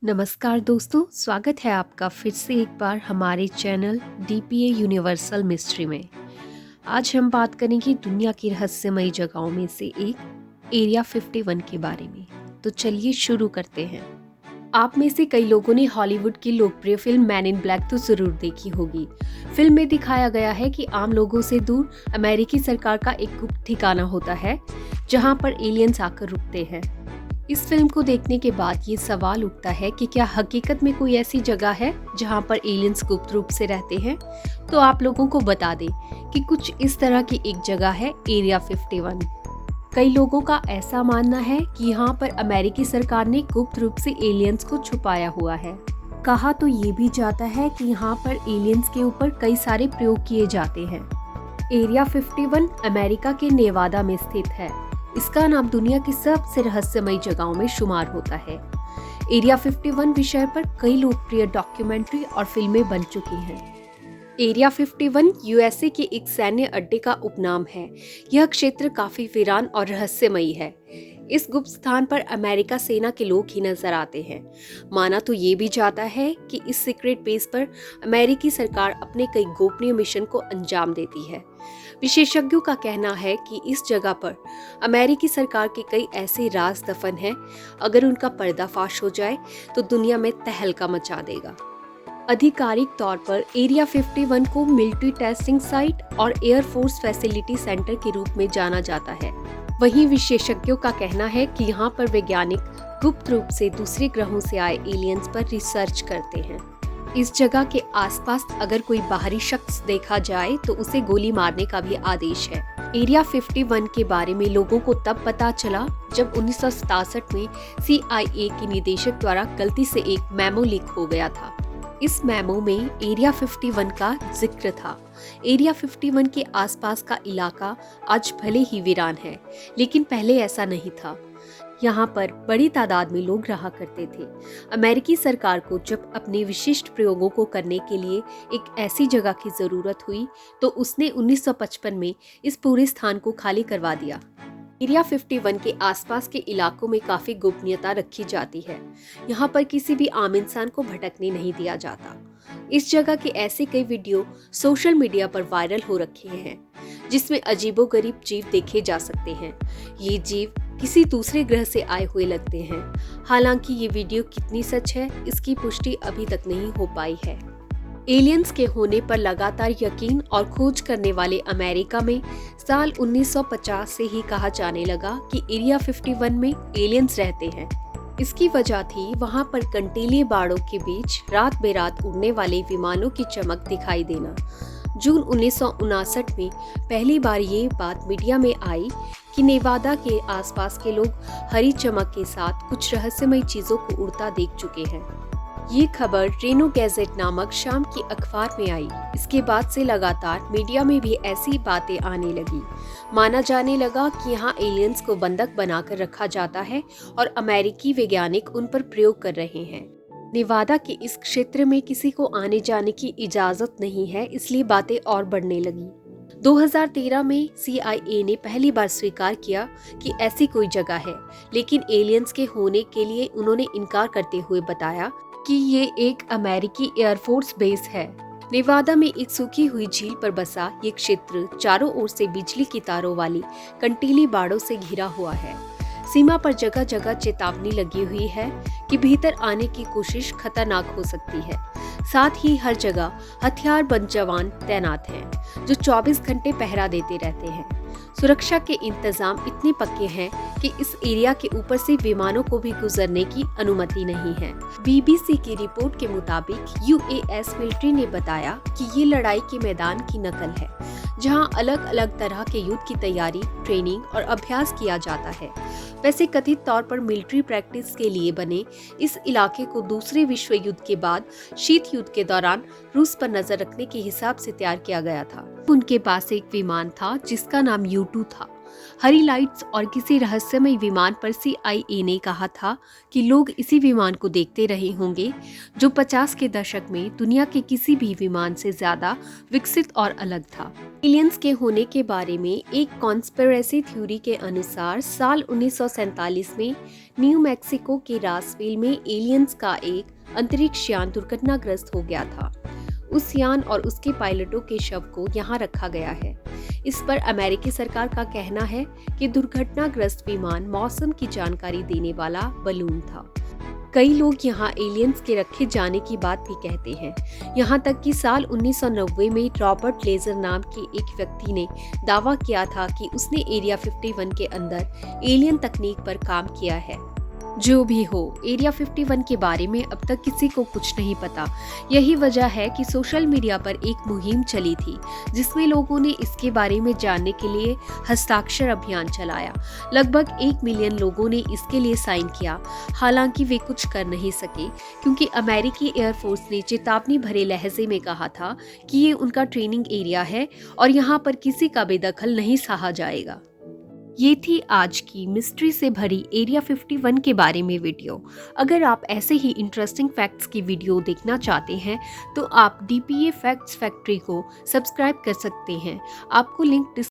नमस्कार दोस्तों, स्वागत है आपका फिर से एक बार हमारे चैनल डीपीए यूनिवर्सल मिस्ट्री में। आज हम बात करेंगे दुनिया की रहस्यमयी जगहों में से एक एरिया 51 के बारे में। तो चलिए शुरू करते हैं। आप में से कई लोगों ने हॉलीवुड की लोकप्रिय फिल्म मैन इन ब्लैक तो जरूर देखी होगी। फिल्म में दिखाया गया है कि आम लोगों से दूर अमेरिकी सरकार का एक गुप्त ठिकाना होता है जहां पर एलियंस आकर रुकते हैं। इस फिल्म को देखने के बाद ये सवाल उठता है कि क्या हकीकत में कोई ऐसी जगह है जहां पर एलियंस गुप्त रूप से रहते हैं। तो आप लोगों को बता दें कि कुछ इस तरह की एक जगह है एरिया 51। कई लोगों का ऐसा मानना है कि यहाँ पर अमेरिकी सरकार ने गुप्त रूप से एलियंस को छुपाया हुआ है। कहा तो ये भी जाता है कि यहाँ पर एलियंस के ऊपर कई सारे प्रयोग किए जाते हैं। एरिया 51 अमेरिका के नेवादा में स्थित है। इसका नाम दुनिया की सबसे रहस्यमयी जगहों में शुमार होता है। एरिया 51 विषय पर कई लोकप्रिय डॉक्यूमेंट्री और फिल्में बन चुकी हैं। एरिया 51 यूएसए के एक सैन्य अड्डे का उपनाम है। यह क्षेत्र काफी वीरान और रहस्यमयी है। इस गुप्त स्थान पर अमेरिका सेना के लोग ही नजर आते हैं। माना तो ये भी जाता है कि इस सीक्रेट बेस पर अमेरिकी सरकार अपने कई गोपनीय मिशन को अंजाम देती है। विशेषज्ञों का कहना है कि इस जगह पर अमेरिकी सरकार के कई ऐसे राज दफन हैं, अगर उनका पर्दाफाश हो जाए तो दुनिया में तहलका मचा देगा। आधिकारिक तौर पर एरिया 51 को मिलिट्री टेस्टिंग साइट और एयरफोर्स फैसिलिटी सेंटर के रूप में जाना जाता है। वहीं विशेषज्ञों का कहना है कि यहाँ पर वैज्ञानिक गुप्त रूप से दूसरे ग्रहों से आए एलियंस पर रिसर्च करते हैं। इस जगह के आसपास अगर कोई बाहरी शख्स देखा जाए तो उसे गोली मारने का भी आदेश है। एरिया 51 के बारे में लोगों को तब पता चला जब 1967 में CIA के निदेशक द्वारा गलती से एक मेमो लीक हो गया था। इस मेमो में एरिया 51 का जिक्र था। एरिया 51 के आसपास का इलाका आज भले ही वीरान है, लेकिन पहले ऐसा नहीं था। यहाँ पर बड़ी तादाद में लोग रहा करते थे। अमेरिकी सरकार को जब अपने विशिष्ट प्रयोगों को करने के लिए एक ऐसी जगह की जरूरत हुई तो उसने 1955 में इस पूरे स्थान को खाली करवा दिया। एरिया 51 के आसपास के इलाकों में काफी गोपनीयता रखी जाती है। यहाँ पर किसी भी आम इंसान को भटकने नहीं दिया जाता। इस जगह के ऐसे कई वीडियो सोशल मीडिया पर वायरल हो रखे हैं, जिसमें अजीबोगरीब जीव देखे जा सकते हैं। ये जीव किसी दूसरे ग्रह से आए हुए लगते हैं। हालांकि ये वीडियो कितनी सच है, इसकी पुष्टि अभी तक नहीं हो पाई है। एलियंस के होने पर लगातार यकीन और खोज करने वाले अमेरिका में साल 1950 से ही कहा जाने लगा कि एरिया 51 में एलियंस रहते हैं। इसकी वजह थी वहां पर कंटीले बाड़ों के बीच रात बेरात उड़ने वाले विमानों की चमक दिखाई देना। जून 1959 में पहली बार ये बात मीडिया में आई कि नेवादा के आसपास के लोग हरी चमक के साथ कुछ रहस्यमयी चीजों को उड़ता देख चुके हैं। ये खबर रेनो गैजेट नामक शाम की अखबार में आई। इसके बाद से लगातार मीडिया में भी ऐसी बातें आने लगी। माना जाने लगा कि यहाँ एलियंस को बंधक बनाकर रखा जाता है और अमेरिकी वैज्ञानिक उन पर प्रयोग कर रहे हैं। नेवादा के इस क्षेत्र में किसी को आने जाने की इजाजत नहीं है, इसलिए बातें और बढ़ने लगी। 2013 में CIA ने पहली बार स्वीकार किया कि ऐसी कोई जगह है, लेकिन एलियंस के होने के लिए उन्होंने इनकार करते हुए बताया कि ये एक अमेरिकी एयरफोर्स बेस है। नेवादा में एक सूखी हुई झील पर बसा ये क्षेत्र चारों ओर से बिजली की तारों वाली कंटीली बाड़ों से घिरा हुआ है। सीमा पर जगह जगह चेतावनी लगी हुई है कि भीतर आने की कोशिश खतरनाक हो सकती है। साथ ही हर जगह हथियारबंद जवान तैनात हैं, जो 24 घंटे पहरा देते रहते हैं। सुरक्षा के इंतजाम इतने पक्के हैं कि इस एरिया के ऊपर से विमानों को भी गुजरने की अनुमति नहीं है। BBC की रिपोर्ट के मुताबिक US मिलिट्री ने बताया कि ये लड़ाई के मैदान की नकल है, जहां अलग अलग तरह के युद्ध की तैयारी, ट्रेनिंग और अभ्यास किया जाता है। वैसे कथित तौर पर मिलिट्री प्रैक्टिस के लिए बने इस इलाके को दूसरे विश्व युद्ध के बाद शीत युद्ध के दौरान रूस पर नजर रखने के हिसाब से तैयार किया गया था। उनके पास एक विमान था जिसका नाम U-2 था। हरी लाइट्स और किसी रहस्यमय विमान पर CIA ने कहा था कि लोग इसी विमान को देखते रहे होंगे, जो 50 के दशक में दुनिया के किसी भी विमान से ज्यादा विकसित और अलग था। एलियंस के होने के बारे में एक कॉन्स्पिरेसी थ्योरी के अनुसार साल 1947 में न्यू मैक्सिको के रासवेल में एलियंस का एक अंतरिक्ष यान दुर्घटनाग्रस्त हो गया था। उस यान और उसके पायलटों के शव को यहाँ रखा गया है। इस पर अमेरिकी सरकार का कहना है कि दुर्घटनाग्रस्त विमान मौसम की जानकारी देने वाला बलून था। कई लोग यहाँ एलियंस के रखे जाने की बात भी कहते हैं। यहाँ तक कि साल 1990 में रॉबर्ट लेजर नाम के एक व्यक्ति ने दावा किया था कि उसने एरिया 51 के अंदर एलियन तकनीक पर काम किया है। जो भी हो, एरिया 51 के बारे में अब तक किसी को कुछ नहीं पता। यही वजह है कि सोशल मीडिया पर एक मुहिम चली थी जिसमें लोगों ने इसके बारे में जानने के लिए हस्ताक्षर अभियान चलाया। लगभग 1 मिलियन लोगों ने इसके लिए साइन किया। हालांकि वे कुछ कर नहीं सके क्योंकि अमेरिकी एयरफोर्स ने चेतावनी भरे लहजे में कहा था कि ये उनका ट्रेनिंग एरिया है और यहाँ पर किसी का बेदखल नहीं सहा जाएगा। ये थी आज की मिस्ट्री से भरी एरिया 51 के बारे में वीडियो। अगर आप ऐसे ही इंटरेस्टिंग फैक्ट्स की वीडियो देखना चाहते हैं तो आप DPA फैक्ट्स फैक्ट्री को सब्सक्राइब कर सकते हैं। आपको लिंक